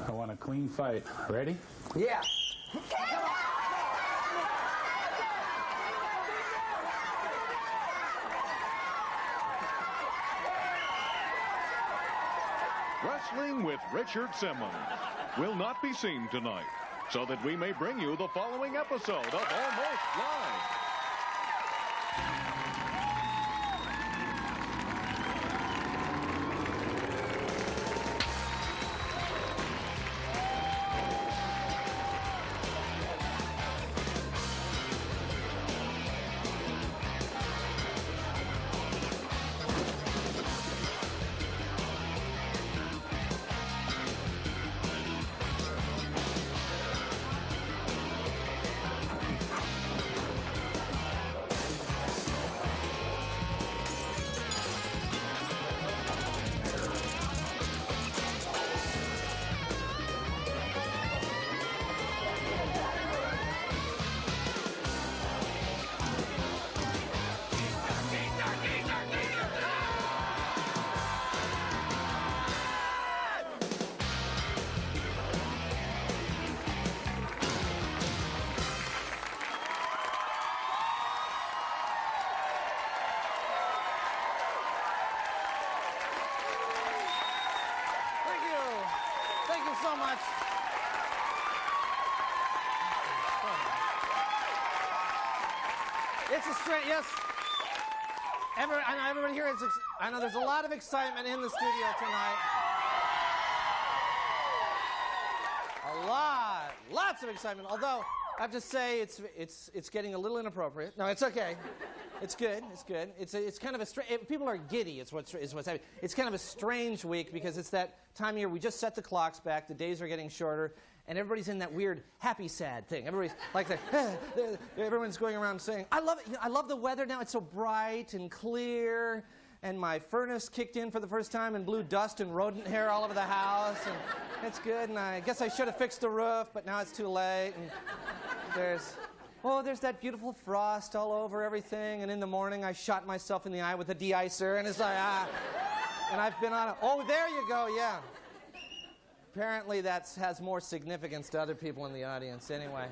I want a clean fight. Ready? Yeah. Wrestling with Richard Simmons will not be seen tonight, so that we may bring you the following episode of Almost Live. So much. It's a straight, yes. I know everybody here is, I know there's a lot of excitement in the studio tonight. Lots of excitement. Although, I have to say, it's getting a little inappropriate. No, it's okay. It's good. It's good. It's kind of a people are giddy. Is what's happening. It's kind of a strange week because it's that time of year we just set the clocks back. The days are getting shorter, and everybody's in that weird happy sad thing. Everybody's like everyone's going around saying, "I love it. I love the weather now. It's so bright and clear." And my furnace kicked in for the first time and blew dust and rodent hair all over the house, and it's good. And I guess I should have fixed the roof, but now it's too late. And there's that beautiful frost all over everything, and in the morning I shot myself in the eye with a de-icer, and it's like, and I've been on there you go, yeah. Apparently that has more significance to other people in the audience. Anyway,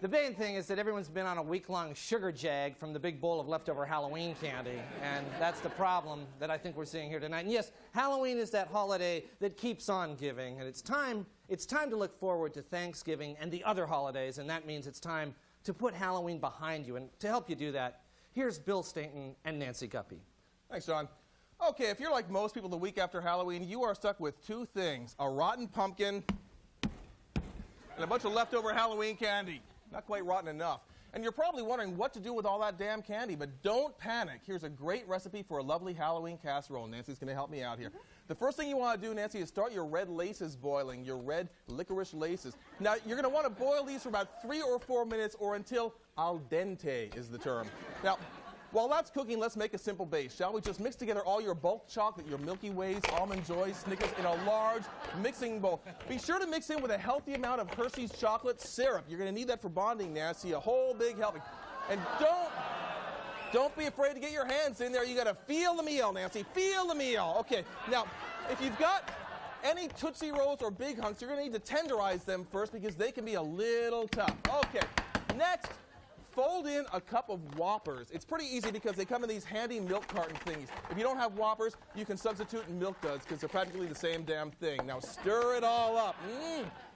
the main thing is that everyone's been on a week-long sugar jag from the big bowl of leftover Halloween candy, and that's the problem that I think we're seeing here tonight. And yes, Halloween is that holiday that keeps on giving, and it's time to look forward to Thanksgiving and the other holidays, and that means it's time to put Halloween behind you. And to help you do that, here's Bill Stainton and Nancy Guppy. Thanks, John. Okay, if you're like most people the week after Halloween, you are stuck with two things: a rotten pumpkin and a bunch of leftover Halloween candy. Not quite rotten enough. And you're probably wondering what to do with all that damn candy, but don't panic. Here's a great recipe for a lovely Halloween casserole. Nancy's going to help me out here. The first thing you want to do, Nancy, is start your red laces boiling, your red licorice laces. Now, you're going to want to boil these for about 3 or 4 minutes or until al dente is the term. Now, while that's cooking, let's make a simple base, shall we? Just mix together all your bulk chocolate, your Milky Ways, Almond Joys, Snickers in a large mixing bowl. Be sure to mix in with a healthy amount of Hershey's chocolate syrup. You're going to need that for bonding, Nancy, a whole big helping. And don't be afraid to get your hands in there. You got to feel the meal, Nancy. Feel the meal. Okay. Now, if you've got any Tootsie Rolls or Big Hunks, you're going to need to tenderize them first because they can be a little tough. Okay. Next, fold in a cup of Whoppers. It's pretty easy because they come in these handy milk carton thingies. If you don't have Whoppers, you can substitute in Milk Duds because they're practically the same damn thing. Now stir it all up.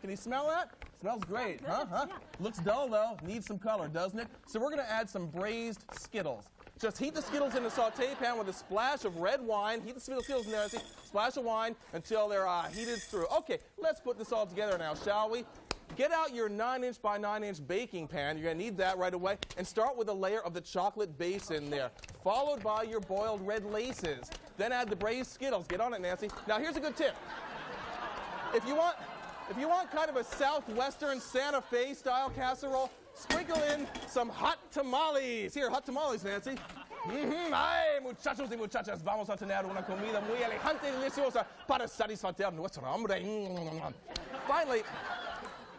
Can you smell that? Smells great, huh? Yeah. Looks dull though. Needs some color, doesn't it? So we're going to add some braised Skittles. Just heat the Skittles in a saute pan with a splash of red wine. Heat the Skittles in there, see? Splash of wine until they're heated through. Okay, let's put this all together now, shall we? Get out your 9-inch by 9-inch baking pan. You're going to need that right away. And start with a layer of the chocolate base in there, followed by your boiled red laces. Then add the braised Skittles. Get on it, Nancy. Now, here's a good tip. If you want kind of a southwestern Santa Fe style casserole, sprinkle in some hot tamales. Here, hot tamales, Nancy. Ay, muchachos y muchachas, vamos a tener una comida muy elegante y deliciosa para satisfacer nuestra hambre. Finally,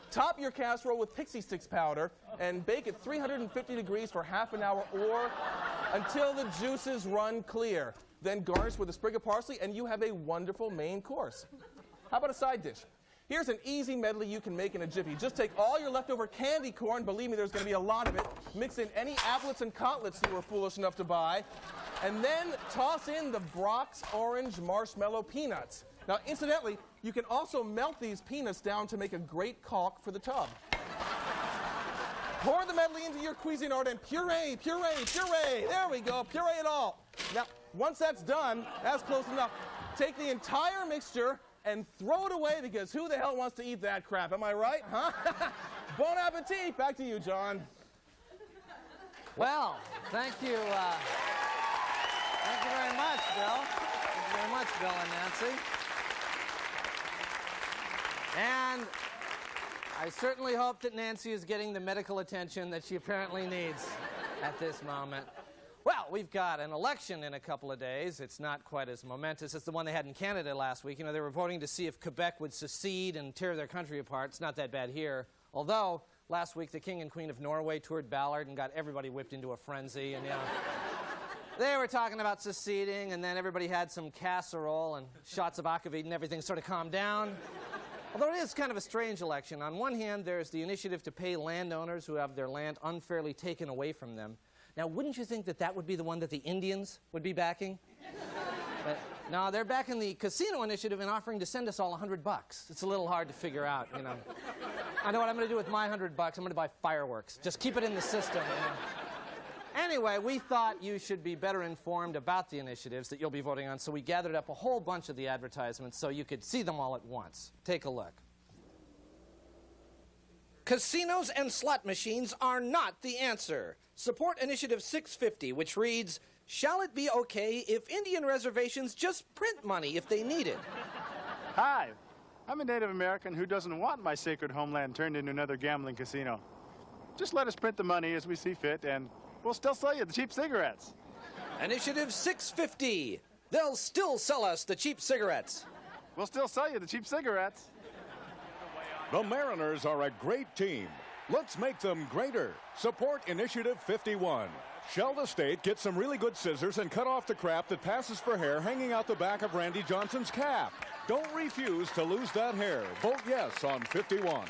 top your casserole with pixie sticks powder and bake at 350 degrees for half an hour or until the juices run clear. Then garnish with a sprig of parsley and you have a wonderful main course. How about a side dish? Here's an easy medley you can make in a jiffy. Just take all your leftover candy corn, believe me, there's going to be a lot of it, mix in any applets and cotlets you were foolish enough to buy, and then toss in the Brock's Orange Marshmallow Peanuts. Now, incidentally, you can also melt these peanuts down to make a great caulk for the tub. Pour the medley into your Cuisinart and puree, puree, puree. There we go, puree it all. Now, once that's done, that's close enough. Take the entire mixture and throw it away, because who the hell wants to eat that crap? Am I right, huh? Bon appetit. Back to you, John. Well, thank you. Thank you very much, Bill. Thank you very much, Bill and Nancy. And I certainly hope that Nancy is getting the medical attention that she apparently needs at this moment. Well, we've got an election in a couple of days. It's not quite as momentous as the one they had in Canada last week. You know, they were voting to see if Quebec would secede and tear their country apart. It's not that bad here. Although, last week, the King and Queen of Norway toured Ballard and got everybody whipped into a frenzy. And, you know, they were talking about seceding, and then everybody had some casserole and shots of aquavit, and everything sort of calmed down. Although it is kind of a strange election. On one hand, there's the initiative to pay landowners who have their land unfairly taken away from them. Now, wouldn't you think that that would be the one that the Indians would be backing? But no, they're backing the casino initiative and offering to send us all $100. It's a little hard to figure out, you know. I know what I'm going to do with my $100. I'm going to buy fireworks. Just keep it in the system, you know. Anyway, we thought you should be better informed about the initiatives that you'll be voting on, so we gathered up a whole bunch of the advertisements so you could see them all at once. Take a look. Casinos and slot machines are not the answer. Support Initiative 650, which reads, "Shall it be okay if Indian reservations just print money if they need it?" Hi, I'm a Native American who doesn't want my sacred homeland turned into another gambling casino. Just let us print the money as we see fit, and we'll still sell you the cheap cigarettes. Initiative 650. They'll still sell us the cheap cigarettes. We'll still sell you the cheap cigarettes. The Mariners are a great team. Let's make them greater. Support Initiative 51. Shall the state get some really good scissors and cut off the crap that passes for hair hanging out the back of Randy Johnson's cap? Don't refuse to lose that hair. Vote yes on 51.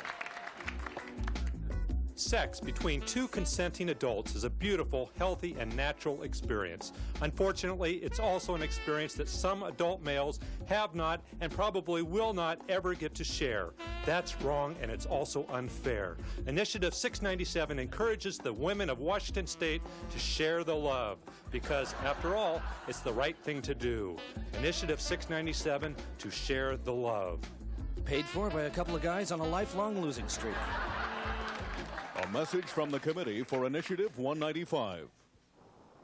Sex between two consenting adults is a beautiful, healthy, and natural experience. Unfortunately, it's also an experience that some adult males have not and probably will not ever get to share. That's wrong, and it's also unfair. Initiative 697 encourages the women of Washington State to share the love, because, after all, it's the right thing to do. Initiative 697, to share the love. Paid for by a couple of guys on a lifelong losing streak. A message from the committee for Initiative 195.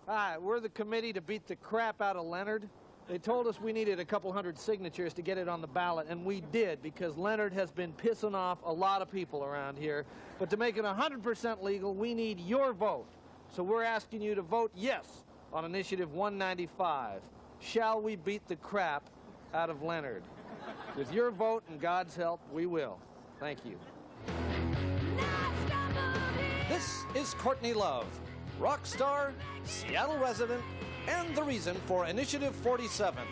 Hi, we're the committee to beat the crap out of Leonard. They told us we needed a couple hundred signatures to get it on the ballot, and we did, because Leonard has been pissing off a lot of people around here. But to make it 100% legal, we need your vote. So we're asking you to vote yes on Initiative 195. Shall we beat the crap out of Leonard? With your vote and God's help, we will. Thank you. This is Courtney Love, rock star, Seattle resident, and the reason for Initiative 47.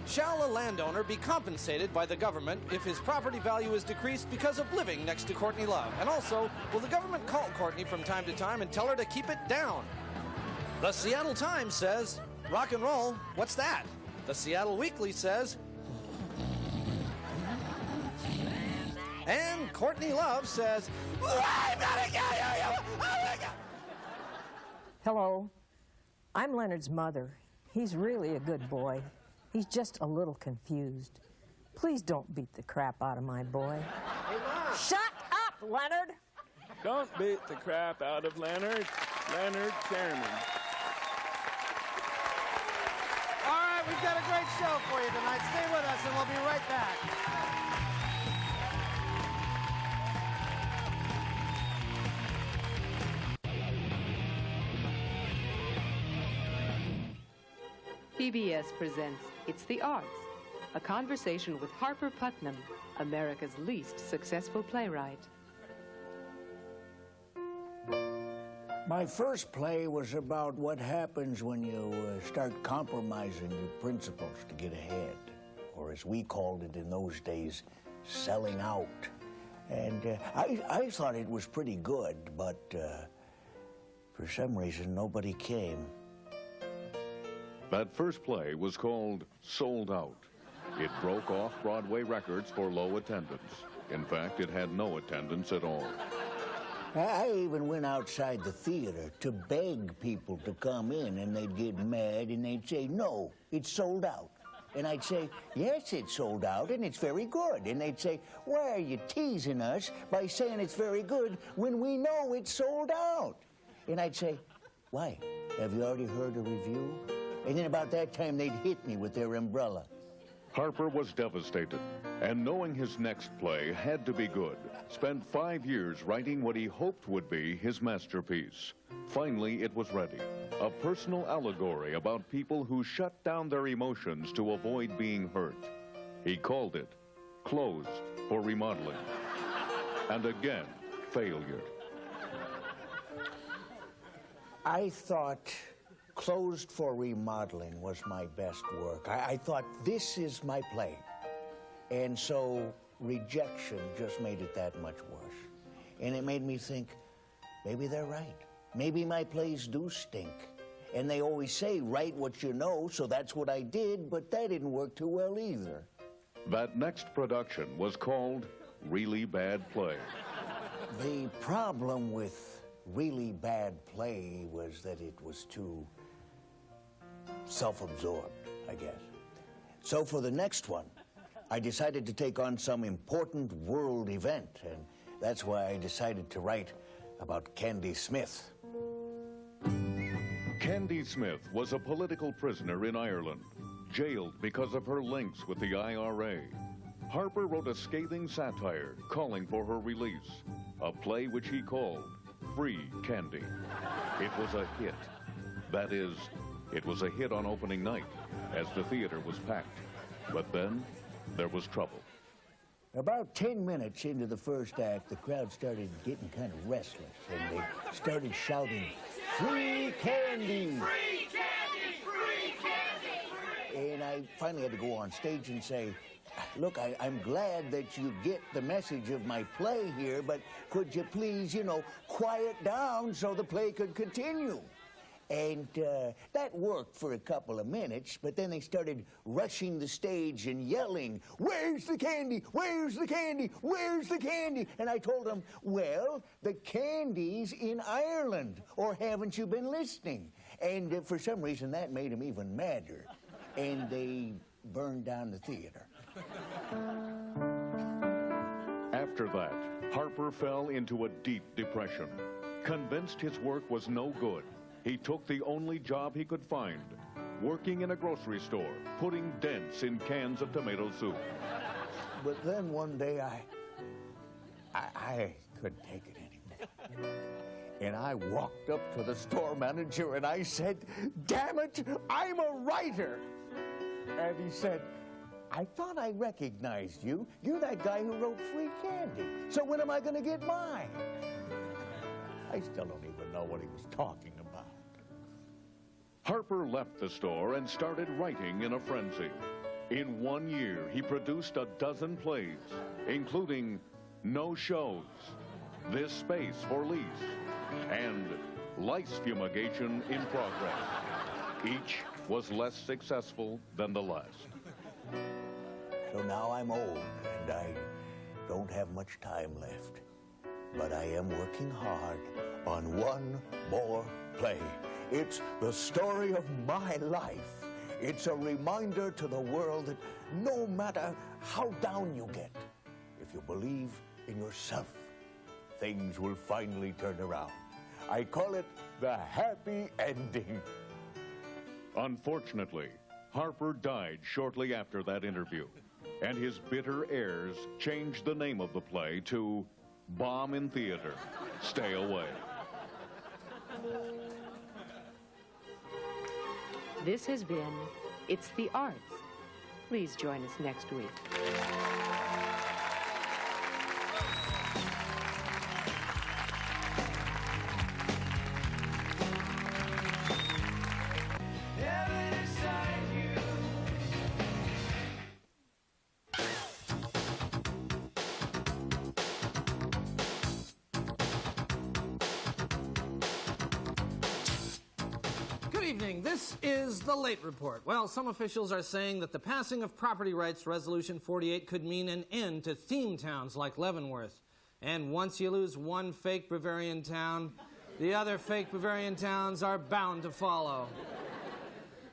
Shall a landowner be compensated by the government if his property value is decreased because of living next to Courtney Love? And also, will the government call Courtney from time to time and tell her to keep it down? The Seattle Times says, rock and roll, what's that? The Seattle Weekly says, and Courtney Love says, I'm gonna kill you! Oh my God! Hello. I'm Leonard's mother. He's really a good boy. He's just a little confused. Please don't beat the crap out of my boy. Shut up, Leonard! Don't beat the crap out of Leonard. Leonard Chairman. All right, we've got a great show for you tonight. Stay with us, and we'll be right back. PBS presents It's the Arts, a conversation with Harper Putnam, America's least successful playwright. My first play was about what happens when you start compromising your principles to get ahead, or as we called it in those days, selling out. And I thought it was pretty good, but for some reason, nobody came. That first play was called Sold Out. It broke off-Broadway records for low attendance. In fact, it had no attendance at all. I even went outside the theater to beg people to come in, and they'd get mad, and they'd say, no, it's sold out. And I'd say, yes, it's sold out, and it's very good. And they'd say, why are you teasing us by saying it's very good when we know it's sold out? And I'd say, why? Have you already heard a review? And then about that time, they'd hit me with their umbrella. Harper was devastated, and knowing his next play had to be good, spent 5 years writing what he hoped would be his masterpiece. Finally, it was ready. A personal allegory about people who shut down their emotions to avoid being hurt. He called it Closed for Remodeling. And again, failure. I thought Closed for Remodeling was my best work. I thought, this is my play. And so rejection just made it that much worse. And it made me think, maybe they're right. Maybe my plays do stink. And they always say, write what you know, so that's what I did, but that didn't work too well either. That next production was called Really Bad Play. The problem with Really Bad Play was that it was too self-absorbed, I guess. So for the next one, I decided to take on some important world event, and that's why I decided to write about Candy Smith. Candy Smith was a political prisoner in Ireland, jailed because of her links with the IRA. Harper wrote a scathing satire calling for her release, a play which he called Free Candy. It was a hit. That is, it was a hit on opening night, as the theater was packed. But then, there was trouble. About 10 minutes into the first act, the crowd started getting kind of restless, and they started shouting, "Free candy! Free candy! Free candy!" And I finally had to go on stage and say, look, I'm glad that you get the message of my play here, but could you please, quiet down so the play could continue? And that worked for a couple of minutes, but then they started rushing the stage and yelling, "Where's the candy? Where's the candy? Where's the candy?" And I told them, well, the candy's in Ireland, or haven't you been listening? And for some reason, that made them even madder. And they burned down the theater. After that, Harper fell into a deep depression. Convinced his work was no good, he took the only job he could find, working in a grocery store, putting dents in cans of tomato soup. But then one day I couldn't take it anymore. And I walked up to the store manager and I said, "Damn it, I'm a writer." And he said, "I thought I recognized you. You're that guy who wrote Free Candy. So when am I going to get mine?" I still don't even know what he was talking about. Harper left the store and started writing in a frenzy. In 1 year, he produced a dozen plays, including No Shows, This Space for Lease, and Lice Fumigation in Progress. Each was less successful than the last. So now I'm old and I don't have much time left. But I am working hard on one more play. It's the story of my life. It's a reminder to the world that no matter how down you get, if you believe in yourself, things will finally turn around. I call it the happy ending. Unfortunately, Harper died shortly after that interview, and his bitter heirs changed the name of the play to Bomb in Theater, Stay Away. This has been It's the Arts. Please join us next week. evening. This is the Late Report. Well, some officials are saying that the passing of Property Rights Resolution 48 could mean an end to theme towns like Leavenworth. And once you lose one fake Bavarian town, the other fake Bavarian towns are bound to follow.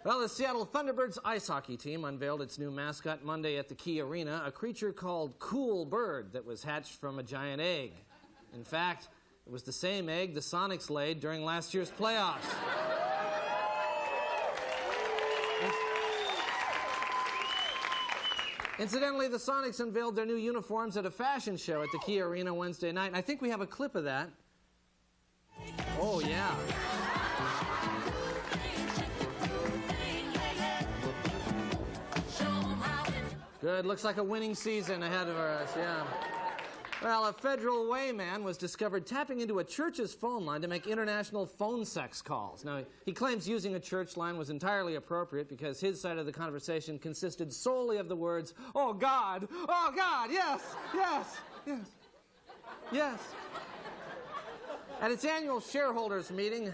Well, the Seattle Thunderbirds ice hockey team unveiled its new mascot Monday at the Key Arena, a creature called Cool Bird that was hatched from a giant egg. In fact, it was the same egg the Sonics laid during last year's playoffs. Incidentally, the Sonics unveiled their new uniforms at a fashion show at the Key Arena Wednesday night, and I think we have a clip of that. Oh, yeah. Good. Looks like a winning season ahead of us, yeah. Well, a Federal Way man was discovered tapping into a church's phone line to make international phone sex calls. Now, he claims using a church line was entirely appropriate because his side of the conversation consisted solely of the words, "Oh, God! Oh, God! Yes! Yes! Yes! Yes!" At its annual shareholders meeting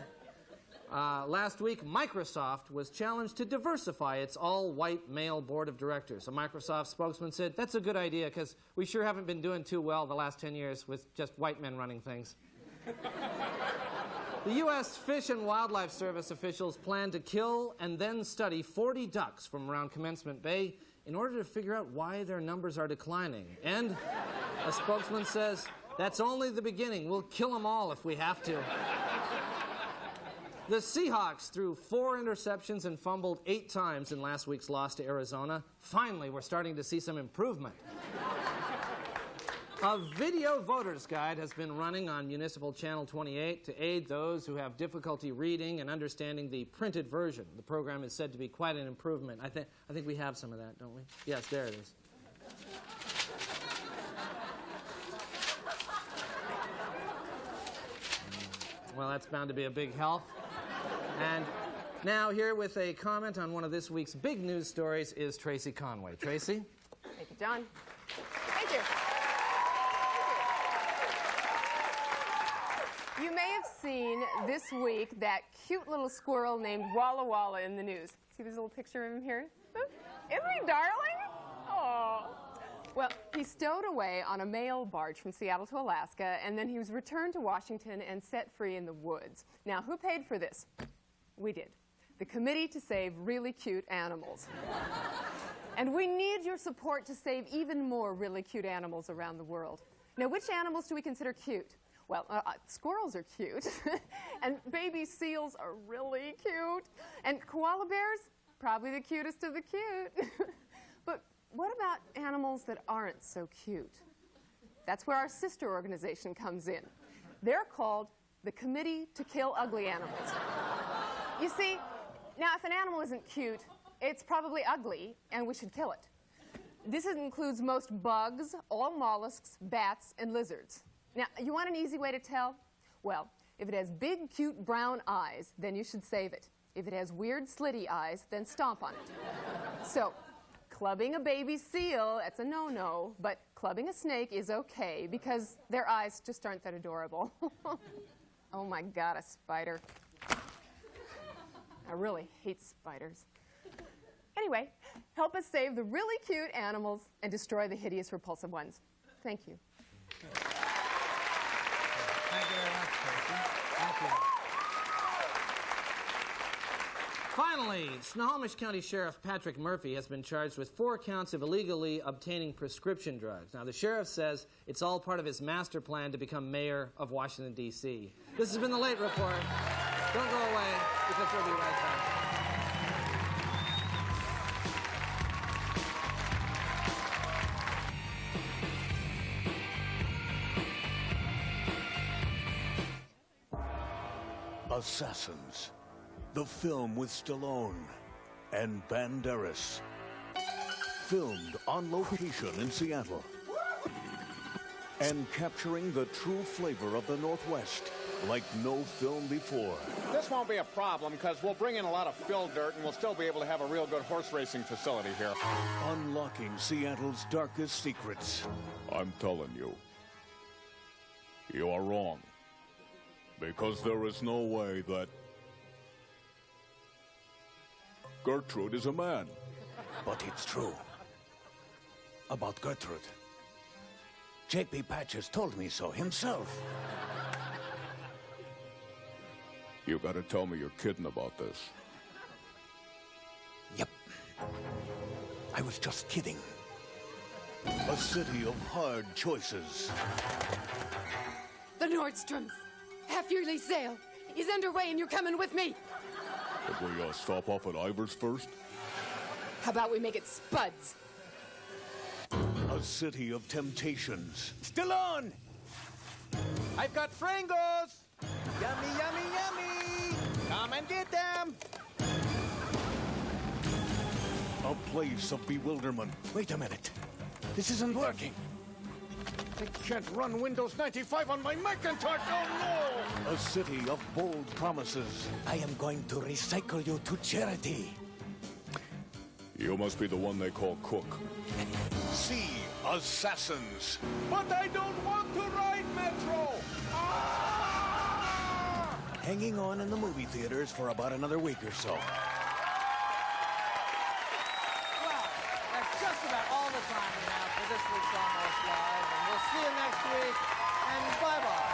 last week, Microsoft was challenged to diversify its all-white male board of directors. A Microsoft spokesman said, "That's a good idea because we sure haven't been doing too well the last 10 years with just white men running things." The U.S. Fish and Wildlife Service officials plan to kill and then study 40 ducks from around Commencement Bay in order to figure out why their numbers are declining. And a spokesman says, "That's only the beginning. We'll kill them all if we have to." The Seahawks threw 4 interceptions and fumbled 8 times in last week's loss to Arizona. Finally, we're starting to see some improvement. A video voter's guide has been running on Municipal Channel 28 to aid those who have difficulty reading and understanding the printed version. The program is said to be quite an improvement. I think we have some of that, don't we? Yes, there it is. Well, that's bound to be a big help. And now here with a comment on one of this week's big news stories is Tracy Conway. Tracy? Thank you, John. Thank you. You may have seen this week that cute little squirrel named Walla Walla in the news. See this little picture of him here? Isn't he darling? Oh. Well, he stowed away on a mail barge from Seattle to Alaska, and then he was returned to Washington and set free in the woods. Now, who paid for this? We did. The Committee to Save Really Cute Animals. And we need your support to save even more really cute animals around the world. Now, which animals do we consider cute? Well, squirrels are cute, and baby seals are really cute, and koala bears, probably the cutest of the cute. But what about animals that aren't so cute? That's where our sister organization comes in. They're called the Committee to Kill Ugly Animals. You see, now if an animal isn't cute, it's probably ugly, and we should kill it. This includes most bugs, all mollusks, bats, and lizards. Now, you want an easy way to tell? Well, if it has big, cute brown eyes, then you should save it. If it has weird, slitty eyes, then stomp on it. So, clubbing a baby seal, that's a no-no, but clubbing a snake is okay because their eyes just aren't that adorable. Oh my God, a spider. I really hate spiders. Anyway, help us save the really cute animals and destroy the hideous, repulsive ones. Thank you. Thank you very much, Tracy. Thank you. Finally, Snohomish County Sheriff Patrick Murphy has been charged with 4 counts of illegally obtaining prescription drugs. Now, the sheriff says it's all part of his master plan to become mayor of Washington, D.C. This has been the Late Report. Don't go away, because we'll be right back. Assassins, the film with Stallone and Banderas. Filmed on location in Seattle. And capturing the true flavor of the Northwest like no film before. This won't be a problem because we'll bring in a lot of fill dirt and we'll still be able to have a real good horse racing facility here. Unlocking Seattle's darkest secrets. I'm telling you, you are wrong. Because there is no way that Gertrude is a man. But it's true. About Gertrude. J.P. Patches told me so himself. You gotta tell me you're kidding about this. Yep. I was just kidding. A city of hard choices. The Nordstroms half-yearly sale is underway and you're coming with me. Could we stop off at Ivers first? How about we make it Spuds? A city of temptations. Still on! I've got Frangos! Yummy, yummy, yummy! Come and get them! A place of bewilderment. Wait a minute. This isn't working. I can't run Windows 95 on my Macintosh. Oh, no! A city of bold promises. I am going to recycle you to charity. You must be the one they call Cook. Sea assassins. But I don't want to ride Metro! Hanging on in the movie theaters for about another week or so. Well, that's just about all the time we have for this week's Almost Live, and we'll see you next week, and bye-bye.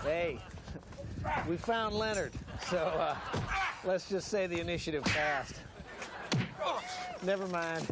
Hey, we found Leonard, so let's just say the initiative passed. Never mind.